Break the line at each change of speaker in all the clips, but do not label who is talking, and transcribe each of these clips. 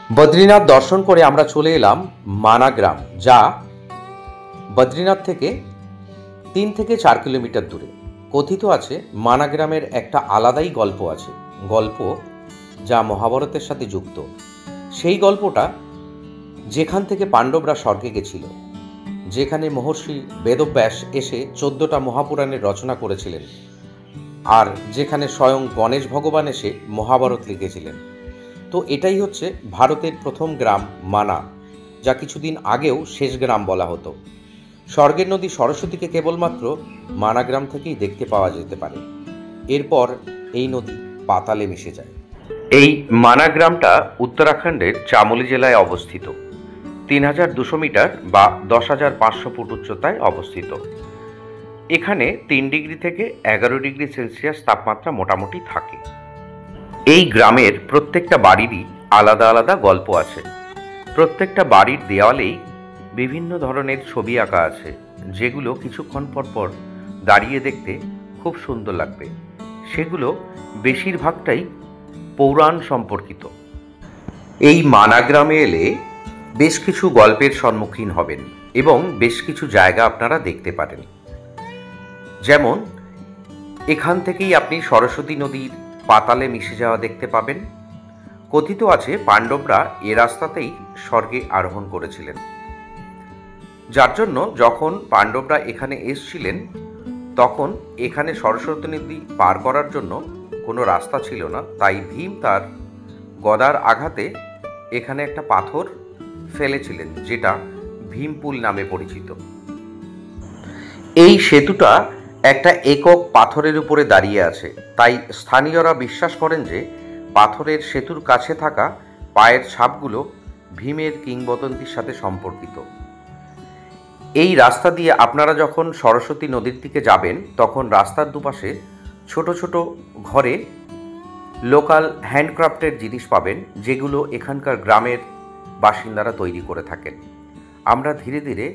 বদ্রীনাথ দর্শন করে আমরা চলে এলাম মানা গ্রাম, যা বদ্রীনাথ থেকে 3 থেকে 4 কিলোমিটার দূরে। কথিত আছে মানা গ্রামের একটা আলাদাই গল্প আছে, গল্প যা মহাভারতের সাথে যুক্ত। সেই গল্পটা যেখান থেকে পাণ্ডবরা স্বর্গে গেছিল, যেখানে মহর্ষি বেদব্যাস এসে 14টা মহাপুরাণের রচনা করেছিলেন, আর যেখানে স্বয়ং গণেশ ভগবান এসে মহাভারত লিখেছিলেন। তো এটাই হচ্ছে ভারতের প্রথম গ্রাম মানা, যা কিছুদিন আগেও শেষ গ্রাম বলা হতো। স্বর্গের নদী সরস্বতীকে কেবলমাত্র মানা গ্রাম থেকেই দেখতে পাওয়া যেতে পারে। এরপর এই নদী পাতালে মিশে যায়। এই মানা গ্রামটা উত্তরাখণ্ডের চামোলি জেলায় অবস্থিত। 3200 মিটার বা 10,500 ফুট উচ্চতায় অবস্থিত। এখানে 3 ডিগ্রি থেকে 11 ডিগ্রি সেলসিয়াস তাপমাত্রা মোটামুটি থাকে। এই গ্রামের প্রত্যেকটা বাড়িরই আলাদা আলাদা গল্প আছে। প্রত্যেকটা বাড়ির দেওয়ালেই বিভিন্ন ধরনের ছবি আঁকা আছে, যেগুলো কিছুক্ষণ পর পর দাঁড়িয়ে দেখতে খুব সুন্দর লাগবে। সেগুলো বেশিরভাগটাই পৌরাণ সম্পর্কিত। এই মানা গ্রামে এলে বেশ কিছু গল্পের সম্মুখীন হবেন এবং বেশ কিছু জায়গা আপনারা দেখতে পারেন। যেমন এখান থেকেই আপনি সরস্বতী নদীর পাতালে মিশে যাওয়া দেখতে পাবেন। কথিত আছে পাণ্ডবরা এ রাস্তাতেই স্বর্গে আরোহণ করেছিলেন, যার জন্য যখন পাণ্ডবরা এখানে এসেছিলেন তখন এখানে সরস্বতী নদী পার করার জন্য কোনো রাস্তা ছিল না। তাই ভীম তার গদার আঘাতে এখানে একটা পাথর ফেলেছিলেন, যেটা ভীমপুল নামে পরিচিত। এই সেতুটা একটা একক পাথরের উপরে দাঁড়িয়ে আছে, তাই স্থানীয়রা বিশ্বাস করেন যে পাথরের সেতুর কাছে থাকা পায়ের ছাপগুলো ভীমের কিংবদন্তির সাথে সম্পর্কিত। এই রাস্তা দিয়ে আপনারা যখন সরস্বতী নদীর দিকে যাবেন তখন রাস্তার দুপাশে ছোট ছোট ঘরে লোকাল হ্যান্ডক্রাফটের জিনিস পাবেন, যেগুলো এখানকার গ্রামের বাসিন্দারা তৈরি করে থাকেন। আমরা ধীরে ধীরে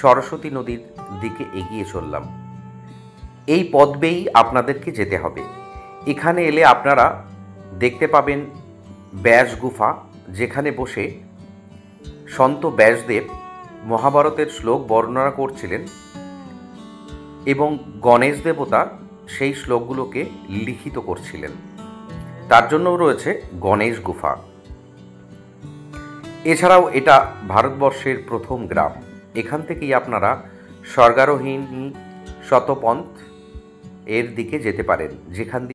সরস্বতী নদীর দিকে এগিয়ে চললাম। এই পথ বেয়েই আপনাদেরকে যেতে হবে। এখানে এলে আপনারা দেখতে পাবেন ব্যাস গুফা, যেখানে বসে সন্ত ব্যাসদেব মহাভারতের শ্লোক বর্ণনা করছিলেন এবং গণেশ দেবতা সেই শ্লোকগুলোকে লিখিত করছিলেন। তার জন্যও রয়েছে গণেশ গুফা। এছাড়াও এটা ভারতবর্ষের প্রথম গ্রাম। এখান থেকেই আপনারা স্বর্গারোহিণী শতপন্থ এর দিকে যেতে পারেন, যেখান